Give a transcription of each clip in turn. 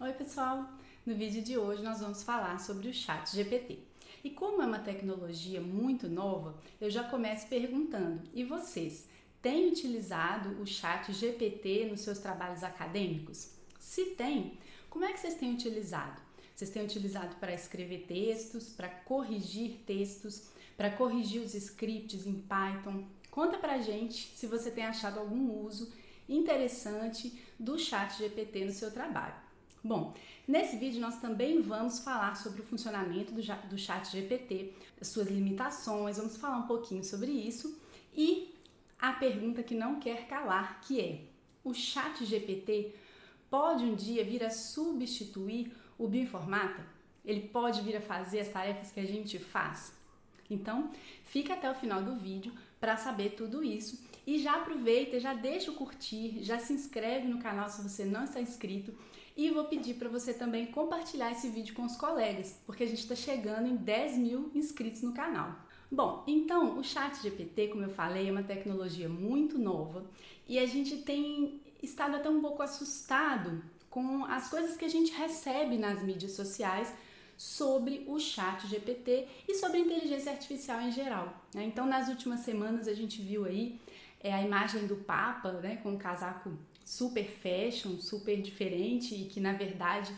Oi pessoal! No vídeo de hoje nós vamos falar sobre o ChatGPT. E como é uma tecnologia muito nova, eu já começo perguntando, e vocês, têm utilizado o ChatGPT nos seus trabalhos acadêmicos? Se tem, como é que vocês têm utilizado? Vocês têm utilizado para escrever textos, para corrigir textos, para corrigir os scripts em Python? Conta pra gente se você tem achado algum uso interessante do ChatGPT no seu trabalho. Bom, nesse vídeo nós também vamos falar sobre o funcionamento do ChatGPT, as suas limitações, vamos falar um pouquinho sobre isso e a pergunta que não quer calar, que é: o ChatGPT pode um dia vir a substituir o bioinformata? Ele pode vir a fazer as tarefas que a gente faz? Então, fica até o final do vídeo para saber tudo isso e já aproveita, já deixa o curtir, já se inscreve no canal se você não está inscrito e vou pedir para você também compartilhar esse vídeo com os colegas, porque a gente está chegando em 10 mil inscritos no canal. Bom, então o ChatGPT, como eu falei, é uma tecnologia muito nova e a gente tem estado até um pouco assustado com as coisas que a gente recebe nas mídias sociais sobre o ChatGPT e sobre a inteligência artificial em geral, né? Então, nas últimas semanas a gente viu aí a imagem do Papa, né, com um casaco super fashion, super diferente e que na verdade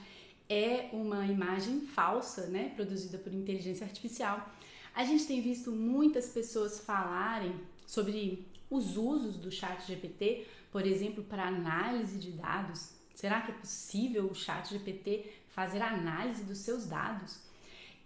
é uma imagem falsa, né, produzida por inteligência artificial. A gente tem visto muitas pessoas falarem sobre os usos do ChatGPT, por exemplo, para análise de dados. Será que é possível o ChatGPT fazer análise dos seus dados?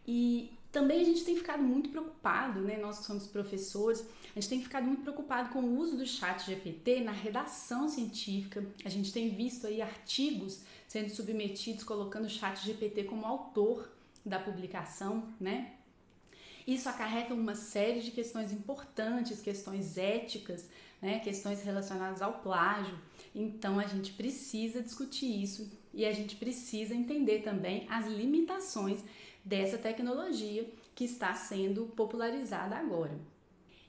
E também a gente tem ficado muito preocupado, né? Nós que somos professores, a gente tem ficado muito preocupado com o uso do ChatGPT na redação científica. A gente tem visto aí artigos sendo submetidos colocando o ChatGPT como autor da publicação, né? Isso acarreta uma série de questões importantes, questões éticas, né? Questões relacionadas ao plágio. Então a gente precisa discutir isso e a gente precisa entender também as limitações dessa tecnologia que está sendo popularizada agora.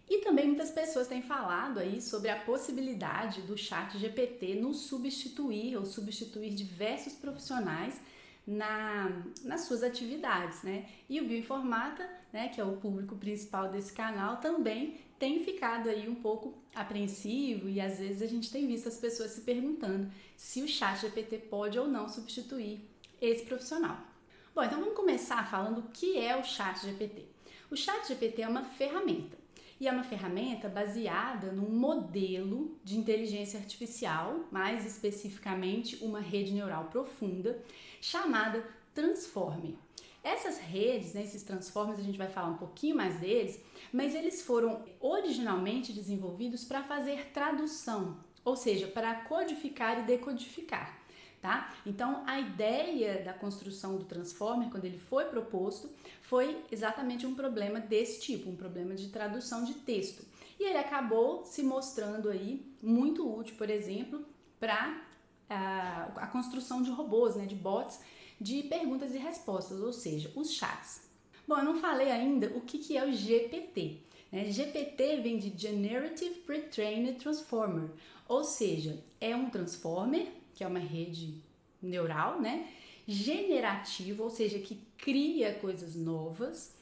E também muitas pessoas têm falado aí sobre a possibilidade do ChatGPT nos substituir ou substituir diversos profissionais nas suas atividades, né? E o Bioinformata, né, que é o público principal desse canal, também tem ficado aí um pouco apreensivo e às vezes a gente tem visto as pessoas se perguntando se o ChatGPT pode ou não substituir esse profissional. Bom, então vamos começar falando o que é o ChatGPT. O ChatGPT é uma ferramenta e é uma ferramenta baseada num modelo de inteligência artificial, mais especificamente uma rede neural profunda, chamada Transformer. Essas redes, né, esses transformers, a gente vai falar um pouquinho mais deles, mas eles foram originalmente desenvolvidos para fazer tradução, ou seja, para codificar e decodificar. Tá? Então, a ideia da construção do transformer, quando ele foi proposto, foi exatamente um problema desse tipo, um problema de tradução de texto. E ele acabou se mostrando aí muito útil, por exemplo, para a construção de robôs, né, de bots, de perguntas e respostas, ou seja, os chats. Bom, eu não falei ainda o que é o GPT. Né? GPT vem de Generative Pre-trained Transformer, ou seja, é um transformer, que é uma rede neural, né? Generativo, ou seja, que cria coisas novas,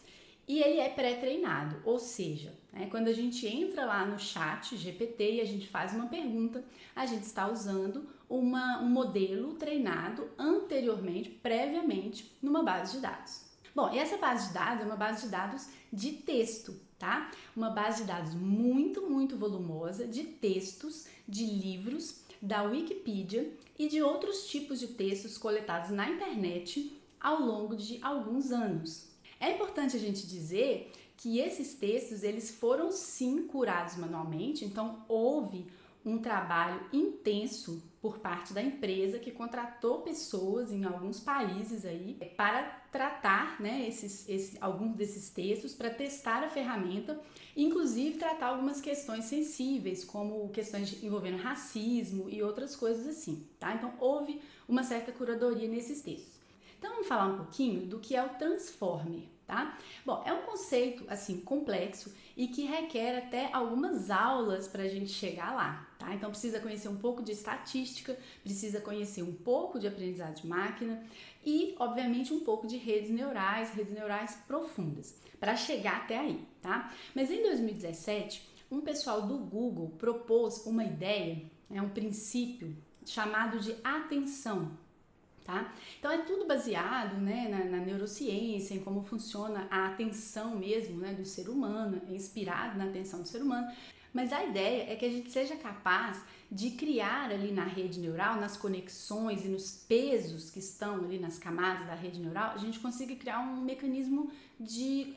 e ele é pré-treinado, ou seja, né, quando a gente entra lá no chat GPT e a gente faz uma pergunta, a gente está usando um modelo treinado anteriormente, previamente, numa base de dados. Bom, e essa base de dados é uma base de dados de texto, tá? Uma base de dados muito volumosa de textos, de livros, da Wikipedia e de outros tipos de textos coletados na internet ao longo de alguns anos. É importante a gente dizer que esses textos eles foram sim curados manualmente, então houve um trabalho intenso por parte da empresa que contratou pessoas em alguns países aí para tratar, né, alguns desses textos, para testar a ferramenta, inclusive tratar algumas questões sensíveis, como questões envolvendo racismo e outras coisas assim, tá? Então houve uma certa curadoria nesses textos. Então vamos falar um pouquinho do que é o Transformer, tá? Bom, é um conceito assim complexo e que requer até algumas aulas para a gente chegar lá, tá? Então precisa conhecer um pouco de estatística, precisa conhecer um pouco de aprendizado de máquina e, obviamente, um pouco de redes neurais profundas, para chegar até aí, tá? Mas em 2017, um pessoal do Google propôs uma ideia, um princípio chamado de atenção. Tá? Então é tudo baseado, né, na neurociência, em como funciona a atenção mesmo, né, do ser humano, é inspirado na atenção do ser humano, mas a ideia é que a gente seja capaz de criar ali na rede neural, nas conexões e nos pesos que estão ali nas camadas da rede neural, a gente consiga criar um mecanismo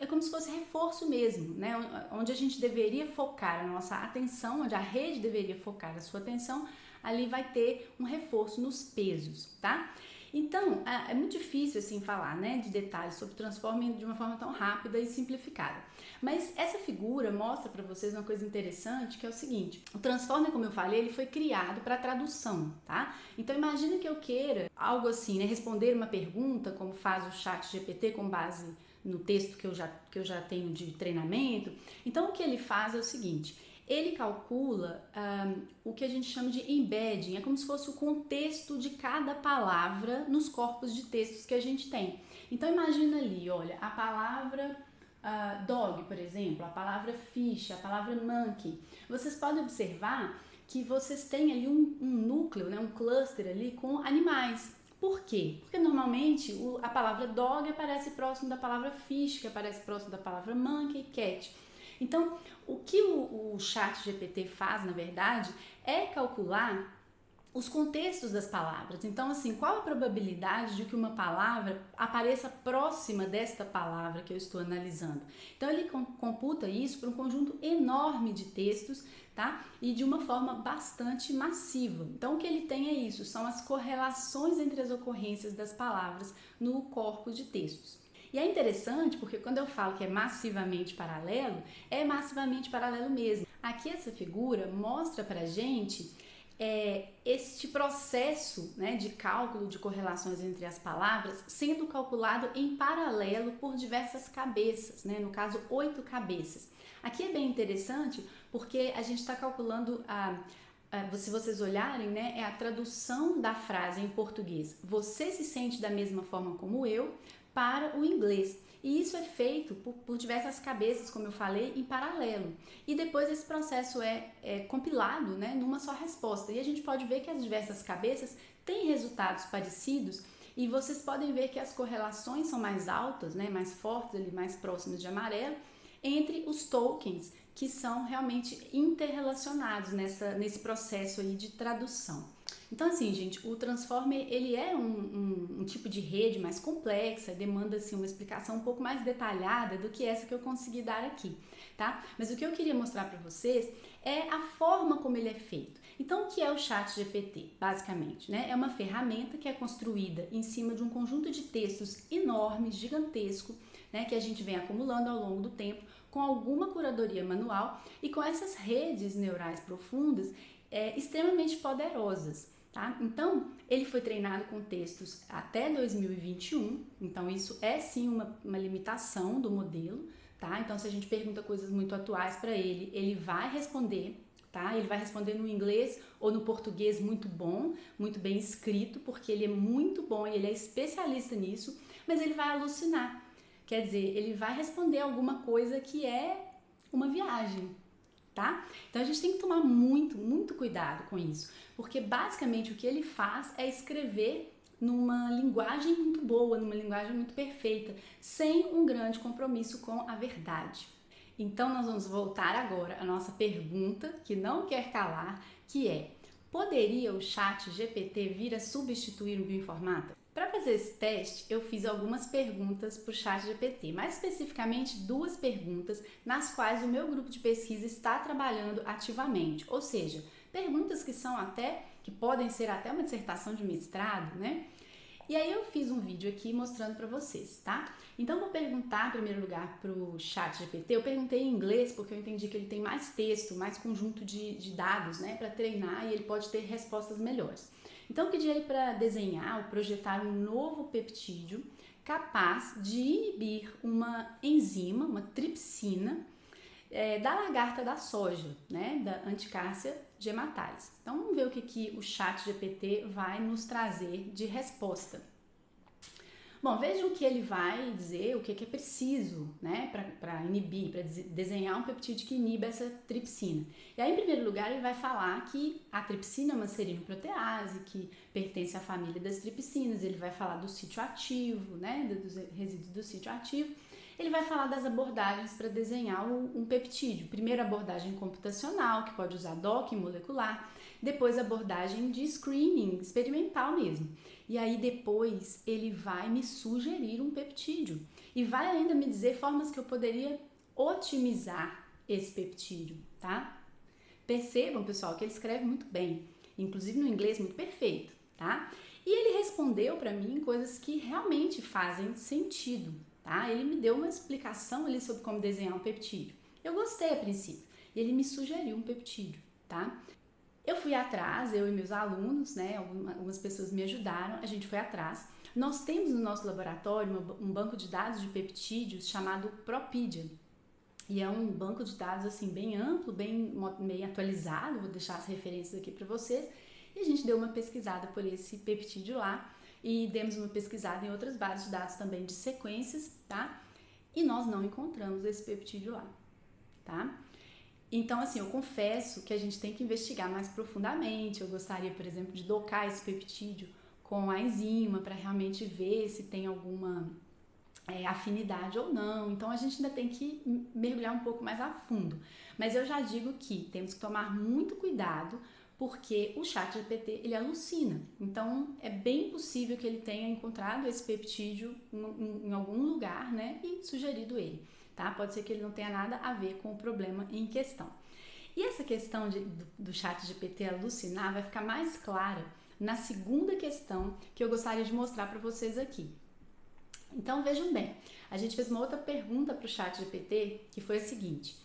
é como se fosse reforço mesmo, né, onde a gente deveria focar a nossa atenção, onde a rede deveria focar a sua atenção, ali vai ter um reforço nos pesos, tá? Então, é muito difícil assim falar, né, de detalhes sobre o Transformer de uma forma tão rápida e simplificada. Mas essa figura mostra para vocês uma coisa interessante, que é o seguinte: o Transformer, como eu falei, ele foi criado para tradução, tá? Então, imagina que eu queira algo assim, né, responder uma pergunta, como faz o ChatGPT com base no texto que eu já tenho de treinamento. Então, o que ele faz é o seguinte: ele calcula o que a gente chama de embedding, é como se fosse o contexto de cada palavra nos corpos de textos que a gente tem. Então imagina ali, olha, a palavra dog, por exemplo, a palavra fish, a palavra monkey. Vocês podem observar que vocês têm ali um núcleo, né, um cluster ali com animais. Por quê? Porque normalmente a palavra dog aparece próximo da palavra fish, que aparece próximo da palavra monkey e cat. Então, o que o ChatGPT faz, na verdade, é calcular os contextos das palavras. Então, assim, qual a probabilidade de que uma palavra apareça próxima desta palavra que eu estou analisando? Então, ele computa isso para um conjunto enorme de textos, tá? E de uma forma bastante massiva. Então, o que ele tem é isso, são as correlações entre as ocorrências das palavras no corpo de textos. E é interessante porque quando eu falo que é massivamente paralelo mesmo. Aqui essa figura mostra pra gente este processo, né, de cálculo de correlações entre as palavras sendo calculado em paralelo por diversas cabeças, né, no caso 8 cabeças. Aqui é bem interessante porque a gente está calculando se vocês olharem, né, é a tradução da frase em português. Você se sente da mesma forma como eu, para o inglês. E isso é feito por diversas cabeças, como eu falei, em paralelo. E depois esse processo é compilado, né, numa só resposta. E a gente pode ver que as diversas cabeças têm resultados parecidos e vocês podem ver que as correlações são mais altas, né, mais fortes, ali, mais próximas de amarelo, entre os tokens, que são realmente interrelacionados nesse processo aí de tradução. Então, assim, gente, o Transformer, ele é um tipo de rede mais complexa, demanda, assim, uma explicação um pouco mais detalhada do que essa que eu consegui dar aqui, tá? Mas o que eu queria mostrar para vocês é a forma como ele é feito. Então, o que é o ChatGPT, basicamente, né? É uma ferramenta que é construída em cima de um conjunto de textos enorme, gigantesco, né, que a gente vem acumulando ao longo do tempo, com alguma curadoria manual e com essas redes neurais profundas extremamente poderosas. Tá? Então, ele foi treinado com textos até 2021, então isso é sim uma limitação do modelo, tá? Então, se a gente pergunta coisas muito atuais para ele, ele vai responder, tá? Ele vai responder no inglês ou no português muito bom, muito bem escrito, porque ele é muito bom e ele é especialista nisso, mas ele vai alucinar, quer dizer, ele vai responder alguma coisa que é uma viagem, tá? Então a gente tem que tomar muito cuidado com isso, porque basicamente o que ele faz é escrever numa linguagem muito boa, numa linguagem muito perfeita, sem um grande compromisso com a verdade. Então nós vamos voltar agora à nossa pergunta, que não quer calar, que é: poderia o ChatGPT vir a substituir um bioinformata? Para fazer esse teste, eu fiz algumas perguntas para o ChatGPT, mais especificamente 2 perguntas nas quais o meu grupo de pesquisa está trabalhando ativamente, ou seja, perguntas que podem ser até uma dissertação de mestrado, né? E aí eu fiz um vídeo aqui mostrando para vocês, tá? Então vou perguntar em primeiro lugar para o ChatGPT. Eu perguntei em inglês porque eu entendi que ele tem mais texto, mais conjunto de dados, né, para treinar e ele pode ter respostas melhores. Então eu pedi ele para desenhar ou projetar um novo peptídeo capaz de inibir uma enzima, uma tripsina, da lagarta da soja, né, da Anticárcia gematalis. Então vamos ver o que o ChatGPT vai nos trazer de resposta. Bom, vejam que ele vai dizer o que é preciso, né, para inibir, para desenhar um peptídeo que iniba essa tripsina. E aí, em primeiro lugar, ele vai falar que a tripsina é uma serinoprotease, que pertence à família das tripsinas. Ele vai falar do sítio ativo, né, dos resíduos do sítio ativo. Ele vai falar das abordagens para desenhar um peptídeo. Primeiro, abordagem computacional, que pode usar docking molecular. Depois, abordagem de screening, experimental mesmo. E aí, depois, ele vai me sugerir um peptídeo. E vai ainda me dizer formas que eu poderia otimizar esse peptídeo, tá? Percebam, pessoal, que ele escreve muito bem. Inclusive no inglês, muito perfeito, tá? E ele respondeu para mim coisas que realmente fazem sentido, tá? Ele me deu uma explicação ali sobre como desenhar um peptídeo. Eu gostei a princípio. E ele me sugeriu um peptídeo, tá? Eu fui atrás, eu e meus alunos, né? Algumas pessoas me ajudaram, a gente foi atrás. Nós temos no nosso laboratório um banco de dados de peptídeos chamado Propedia. E é um banco de dados assim bem amplo, bem atualizado, vou deixar as referências aqui para vocês. E a gente deu uma pesquisada por esse peptídeo lá e demos uma pesquisada em outras bases de dados também de sequências, tá? E nós não encontramos esse peptídeo lá, tá? Então, assim, eu confesso que a gente tem que investigar mais profundamente. Eu gostaria, por exemplo, de docar esse peptídeo com a enzima para realmente ver se tem alguma afinidade ou não. Então, a gente ainda tem que mergulhar um pouco mais a fundo. Mas eu já digo que temos que tomar muito cuidado porque o ChatGPT, ele alucina. Então, é bem possível que ele tenha encontrado esse peptídeo em algum lugar, né, e sugerido ele. Tá? Pode ser que ele não tenha nada a ver com o problema em questão. E essa questão do ChatGPT alucinar vai ficar mais clara na segunda questão que eu gostaria de mostrar para vocês aqui. Então vejam bem, a gente fez uma outra pergunta para o ChatGPT que foi a seguinte: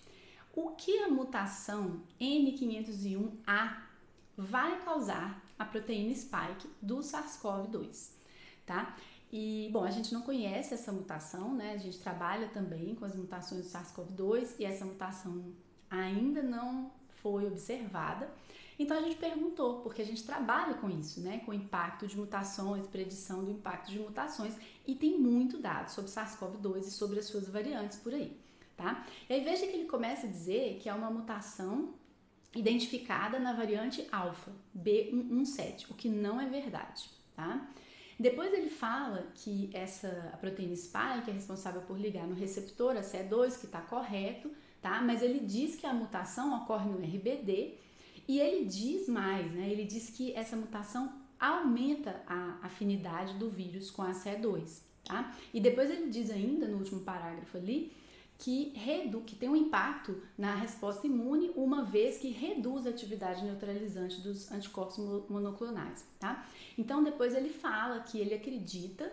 o que a mutação N501A vai causar à proteína spike do SARS-CoV-2, tá? E, bom, a gente não conhece essa mutação, né? A gente trabalha também com as mutações do SARS-CoV-2 e essa mutação ainda não foi observada. Então, a gente perguntou, porque a gente trabalha com isso, né? Com impacto de mutações, predição do impacto de mutações e tem muito dado sobre SARS-CoV-2 e sobre as suas variantes por aí, tá? E aí, veja que ele começa a dizer que é uma mutação identificada na variante alfa, B117, o que não é verdade, tá? Depois ele fala que a proteína spike é responsável por ligar no receptor ACE2, que está correto, tá? Mas ele diz que a mutação ocorre no RBD e ele diz mais, né? Ele diz que essa mutação aumenta a afinidade do vírus com a ACE2, tá? E depois ele diz ainda, no último parágrafo ali, que tem um impacto na resposta imune, uma vez que reduz a atividade neutralizante dos anticorpos monoclonais, tá? Então, depois ele fala que ele acredita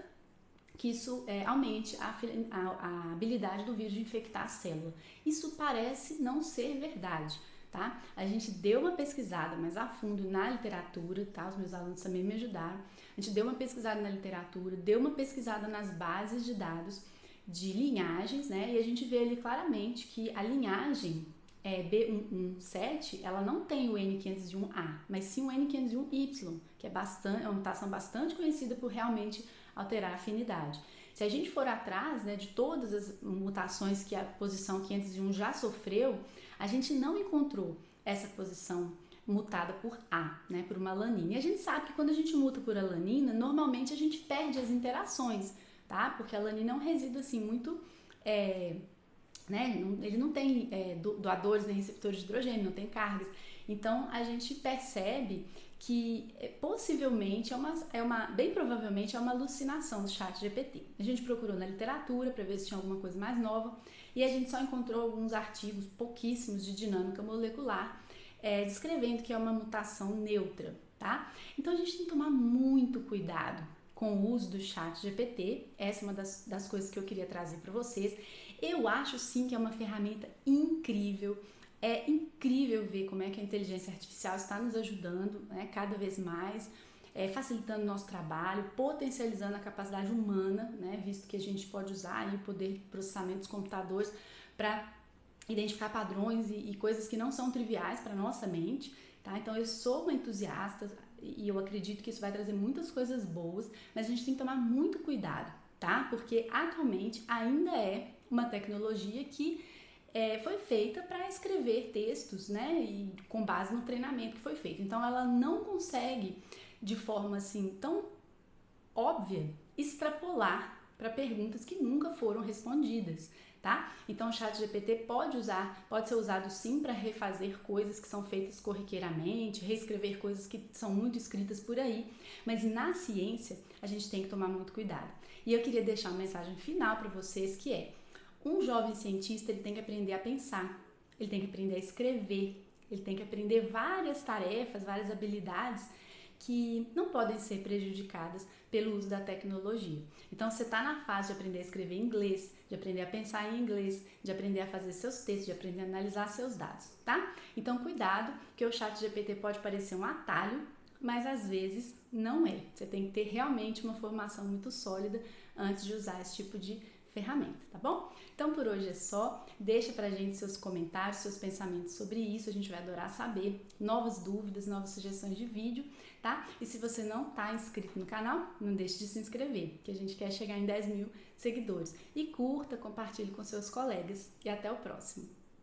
que isso aumente a habilidade do vírus de infectar a célula. Isso parece não ser verdade, tá? A gente deu uma pesquisada mais a fundo na literatura, tá? Os meus alunos também me ajudaram. A gente deu uma pesquisada na literatura, deu uma pesquisada nas bases de dados de linhagens, né? E a gente vê ali claramente que a linhagem B117, ela não tem o N501A, mas sim o N501Y, que é uma mutação bastante conhecida por realmente alterar a afinidade. Se a gente for atrás, né, de todas as mutações que a posição 501 já sofreu, a gente não encontrou essa posição mutada por A, né, por uma alanina. E a gente sabe que quando a gente muta por alanina, normalmente a gente perde as interações, tá? Porque a alanina é um resíduo assim muito, né? Ele não tem doadores nem receptores de hidrogênio, não tem cargas. Então a gente percebe que possivelmente bem provavelmente é uma alucinação do ChatGPT. A gente procurou na literatura para ver se tinha alguma coisa mais nova e a gente só encontrou alguns artigos, pouquíssimos, de dinâmica molecular, descrevendo que é uma mutação neutra, tá? Então a gente tem que tomar muito cuidado com o uso do ChatGPT. Essa é uma das coisas que eu queria trazer para vocês. Eu acho sim que é uma ferramenta incrível. É incrível ver como é que a inteligência artificial está nos ajudando, né, cada vez mais. facilitando o nosso trabalho, potencializando a capacidade humana, né, visto que a gente pode usar aí o poder de processamento dos computadores para identificar padrões e coisas que não são triviais para nossa mente, tá? Então eu sou uma entusiasta e eu acredito que isso vai trazer muitas coisas boas, mas a gente tem que tomar muito cuidado, tá? Porque atualmente ainda é uma tecnologia que foi feita para escrever textos, né? E com base no treinamento que foi feito. Então ela não consegue, de forma assim tão óbvia, extrapolar para perguntas que nunca foram respondidas, tá? Então o ChatGPT pode ser usado sim para refazer coisas que são feitas corriqueiramente, reescrever coisas que são muito escritas por aí, mas na ciência a gente tem que tomar muito cuidado. E eu queria deixar uma mensagem final para vocês que é: um jovem cientista ele tem que aprender a pensar, ele tem que aprender a escrever, ele tem que aprender várias tarefas, várias habilidades que não podem ser prejudicadas pelo uso da tecnologia. Então, você está na fase de aprender a escrever em inglês, de aprender a pensar em inglês, de aprender a fazer seus textos, de aprender a analisar seus dados, tá? Então, cuidado, que o ChatGPT pode parecer um atalho, mas às vezes não é. Você tem que ter realmente uma formação muito sólida antes de usar esse tipo de ferramenta, tá bom? Então por hoje é só, deixa pra gente seus comentários, seus pensamentos sobre isso, a gente vai adorar saber, novas dúvidas, novas sugestões de vídeo, tá? E se você não tá inscrito no canal, não deixe de se inscrever, que a gente quer chegar em 10 mil seguidores. E curta, compartilhe com seus colegas e até o próximo.